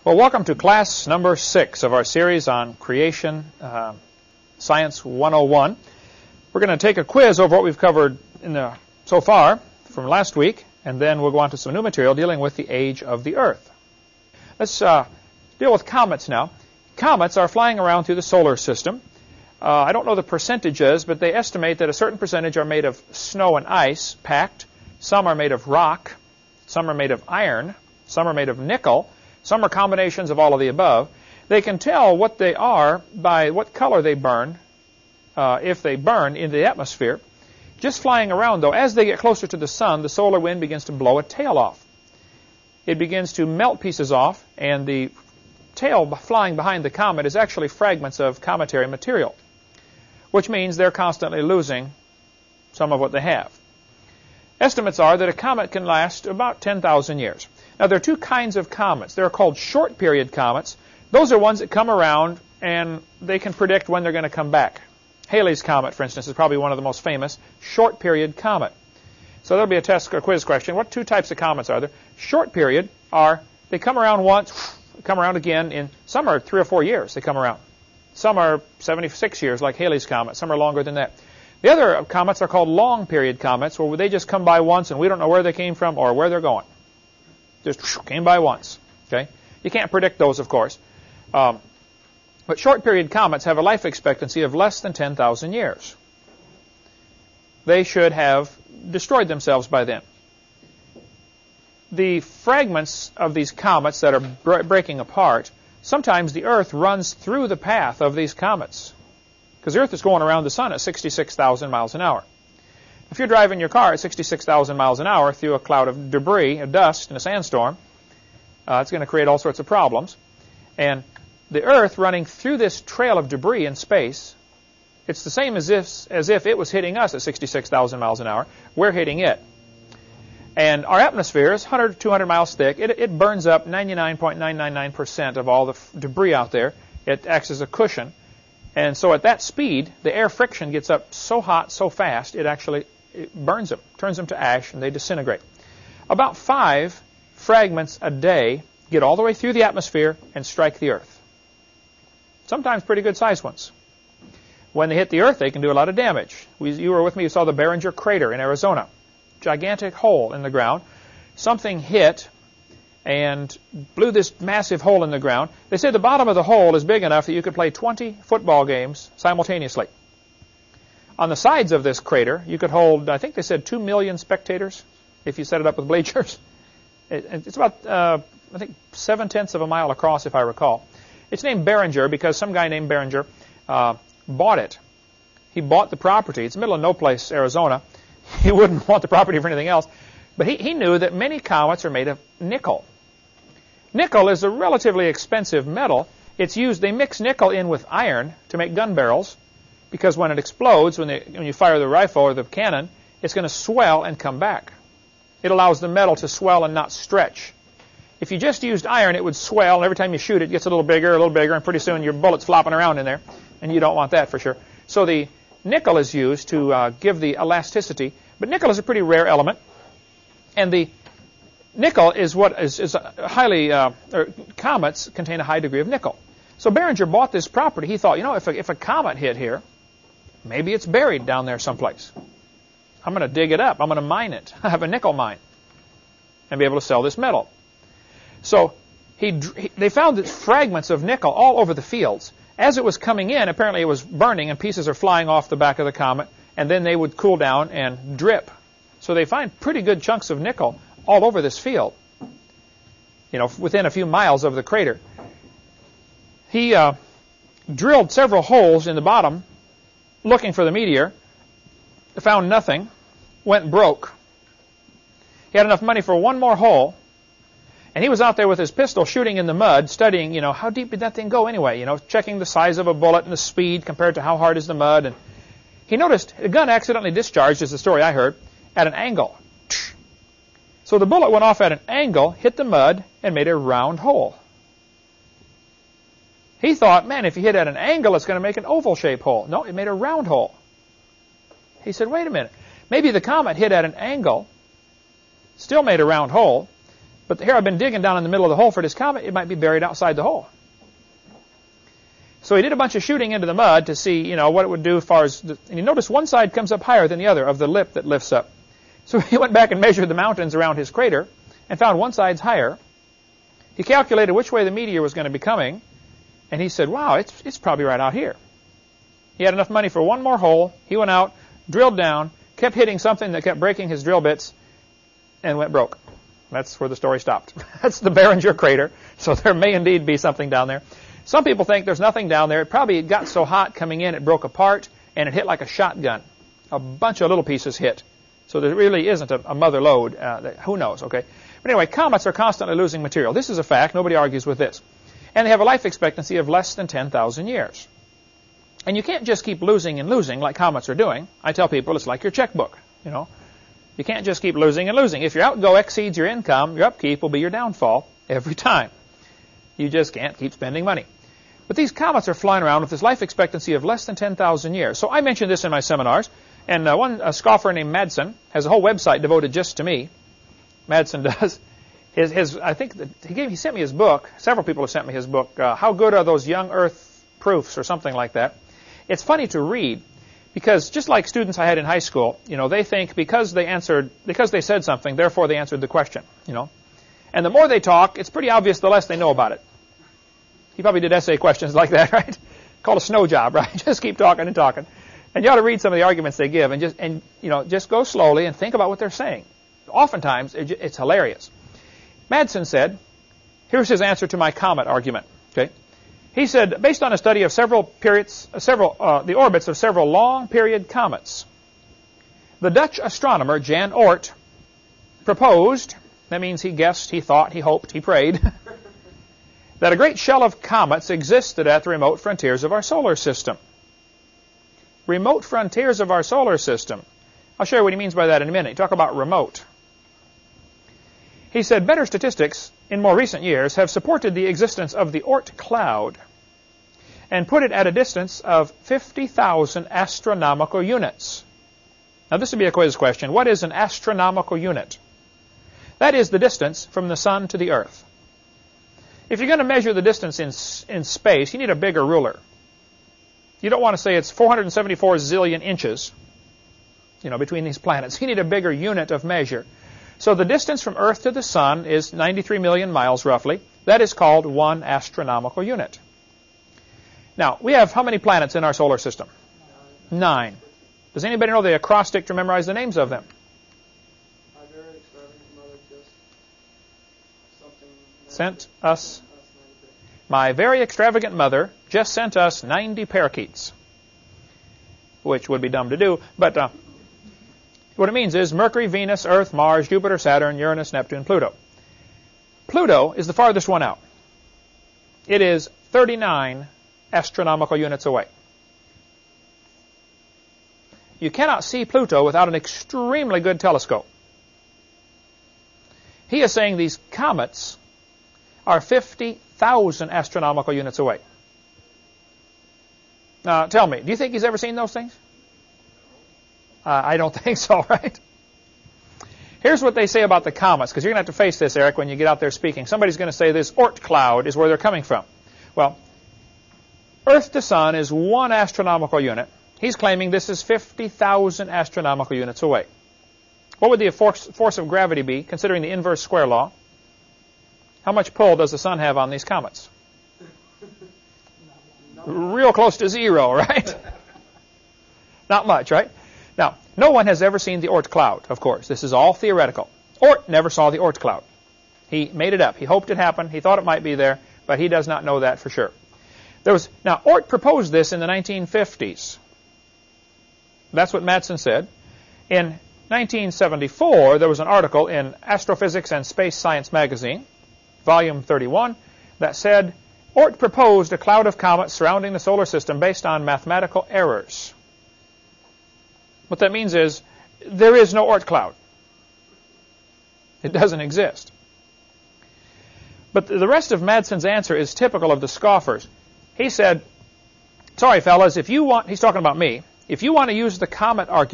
Well, welcome to class number 6 of our series on Creation Science 101. We're going to take a quiz over what we've covered so far from last week, and then we'll go on to some new material dealing with the age of the Earth. Let's deal with comets now. Comets are flying around through the solar system. I don't know the percentages, but they estimate that a certain percentage are made of snow and ice packed. Some are made of rock. Some are made of iron. Some are made of nickel. Some are combinations of all of the above. They can tell what they are by what color they burn, if they burn in the atmosphere. Just flying around, though, as they get closer to the sun, the solar wind begins to blow a tail off. It begins to melt pieces off, and the tail flying behind the comet is actually fragments of cometary material, which means they're constantly losing some of what they have. Estimates are that a comet can last about 10,000 years. Now, there are two kinds of comets. They're called short-period comets. Those are ones that come around, and they can predict when they're going to come back. Halley's Comet, for instance, is probably one of the most famous short-period comet. So there'll be a test or quiz question. What two types of comets are there? Short-period are, they come around once, come around again. In some are 3 or 4 years they come around. Some are 76 years, like Halley's Comet. Some are longer than that. The other comets are called long-period comets, where they just come by once, and we don't know where they came from or where they're going. Just came by once. Okay, you can't predict those, of course. But short-period comets have a life expectancy of less than 10,000 years. They should have destroyed themselves by then. The fragments of these comets that are breaking apart, sometimes the Earth runs through the path of these comets, because the Earth is going around the sun at 66,000 miles an hour. If you're driving your car at 66,000 miles an hour through a cloud of debris, of dust, in a sandstorm, it's going to create all sorts of problems. And the Earth running through this trail of debris in space, it's the same as if it was hitting us at 66,000 miles an hour. We're hitting it. And our atmosphere is 100 to 200 miles thick. It burns up 99.999% of all the debris out there. It acts as a cushion. And so at that speed, the air friction gets up so hot, so fast, it burns them, turns them to ash, and they disintegrate. About 5 fragments a day get all the way through the atmosphere and strike the Earth. Sometimes pretty good-sized ones. When they hit the Earth, they can do a lot of damage. You were with me, you saw the Barringer crater in Arizona. Gigantic hole in the ground. Something hit and blew this massive hole in the ground. They say the bottom of the hole is big enough that you could play 20 football games simultaneously. On the sides of this crater, you could hold, I think they said 2 million spectators if you set it up with bleachers. It's about, I think, 7/10 of a mile across, if I recall. It's named Barringer because some guy named Barringer bought it. He bought the property. It's the middle of no place, Arizona. He wouldn't want the property for anything else. But he knew that many comets are made of nickel. Nickel is a relatively expensive metal. It's used, they mix nickel in with iron to make gun barrels, because when it explodes, when you fire the rifle or the cannon, it's going to swell and come back. It allows the metal to swell and not stretch. If you just used iron, it would swell, and every time you shoot, it gets a little bigger, and pretty soon your bullet's flopping around in there, and you don't want that for sure. So the nickel is used to give the elasticity, but nickel is a pretty rare element, and the nickel is what is highly, comets contain a high degree of nickel. So Barringer bought this property. He thought, if a comet hit here, maybe it's buried down there someplace. I'm going to dig it up. I'm going to mine it. I have a nickel mine and be able to sell this metal. So they found that fragments of nickel all over the fields. As it was coming in, apparently it was burning and pieces are flying off the back of the comet, and then they would cool down and drip. So they find pretty good chunks of nickel all over this field, within a few miles of the crater. He drilled several holes in the bottom looking for the meteor, found nothing, went broke. He had enough money for one more hole, and he was out there with his pistol shooting in the mud, studying, how deep did that thing go anyway, checking the size of a bullet and the speed compared to how hard is the mud. And he noticed the gun accidentally discharged, is the story I heard, at an angle. So the bullet went off at an angle, hit the mud, and made a round hole. He thought, man, if you hit at an angle, it's going to make an oval-shaped hole. No, it made a round hole. He said, wait a minute. Maybe the comet hit at an angle, still made a round hole, But here I've been digging down in the middle of the hole for this comet. It might be buried outside the hole. So he did a bunch of shooting into the mud to see, what it would do as far as, and you notice one side comes up higher than the other of the lip that lifts up. So he went back and measured the mountains around his crater and found one side's higher. He calculated which way the meteor was going to be coming, and he said, wow, it's probably right out here. He had enough money for one more hole. He went out, drilled down, kept hitting something that kept breaking his drill bits, and went broke. That's where the story stopped. That's the Barringer crater, so there may indeed be something down there. Some people think there's nothing down there. It probably got so hot coming in it broke apart, and it hit like a shotgun. A bunch of little pieces hit. So there really isn't a mother lode. Who knows, okay? But anyway, comets are constantly losing material. This is a fact. Nobody argues with this. And they have a life expectancy of less than 10,000 years. And you can't just keep losing and losing like comets are doing. I tell people it's like your checkbook, You can't just keep losing and losing. If your outgo exceeds your income, your upkeep will be your downfall every time. You just can't keep spending money. But these comets are flying around with this life expectancy of less than 10,000 years. So I mentioned this in my seminars. And a scoffer named Madsen has a whole website devoted just to me. Madsen does. I think he sent me his book. Several people have sent me his book. How good are those young Earth proofs or something like that? It's funny to read because just like students I had in high school, they think because they said something, therefore they answered the question, And the more they talk, it's pretty obvious the less they know about it. He probably did essay questions like that, right? Called a snow job, right? Just keep talking and talking. And you ought to read some of the arguments they give and just go slowly and think about what they're saying. Oftentimes, it's hilarious. Madsen said, here's his answer to my comet argument. Okay, he said, based on a study of the orbits of several long-period comets, the Dutch astronomer Jan Oort proposed, that means he guessed, he thought, he hoped, he prayed, that a great shell of comets existed at the remote frontiers of our solar system. Remote frontiers of our solar system. I'll show you what he means by that in a minute. Talk about remote. He said, better statistics in more recent years have supported the existence of the Oort cloud and put it at a distance of 50,000 astronomical units. Now this would be a quiz question. What is an astronomical unit? That is the distance from the sun to the earth. If you're going to measure the distance in space, you need a bigger ruler. You don't want to say it's 474 zillion inches, between these planets. You need a bigger unit of measure. So the distance from Earth to the Sun is 93 million miles, roughly. That is called 1 astronomical unit. Now, we have how many planets in our solar system? 9. Does anybody know the acrostic to memorize the names of them? My very extravagant mother just sent us 90 parakeets, which would be dumb to do, but what it means is Mercury, Venus, Earth, Mars, Jupiter, Saturn, Uranus, Neptune, Pluto. Pluto is the farthest one out. It is 39 astronomical units away. You cannot see Pluto without an extremely good telescope. He is saying these comets are 50,000 astronomical units away. Now, tell me, do you think he's ever seen those things? I don't think so, right? Here's what they say about the comets, because you're going to have to face this, Eric, when you get out there speaking. Somebody's going to say this Oort cloud is where they're coming from. Well, Earth to Sun is 1 astronomical unit. He's claiming this is 50,000 astronomical units away. What would the force of gravity be, considering the inverse square law? How much pull does the Sun have on these comets? Real close to 0, right? Not much, right? Now, no one has ever seen the Oort cloud, of course. This is all theoretical. Oort never saw the Oort cloud. He made it up. He hoped it happened. He thought it might be there, but he does not know that for sure. Now, Oort proposed this in the 1950s. That's what Madsen said. In 1974, there was an article in Astrophysics and Space Science magazine, volume 31, that said, Oort proposed a cloud of comets surrounding the solar system based on mathematical errors. What that means is there is no Oort cloud. It doesn't exist. But the rest of Madsen's answer is typical of the scoffers. He said, sorry, fellas, if you want, he's talking about me, if you want to use the comet argument,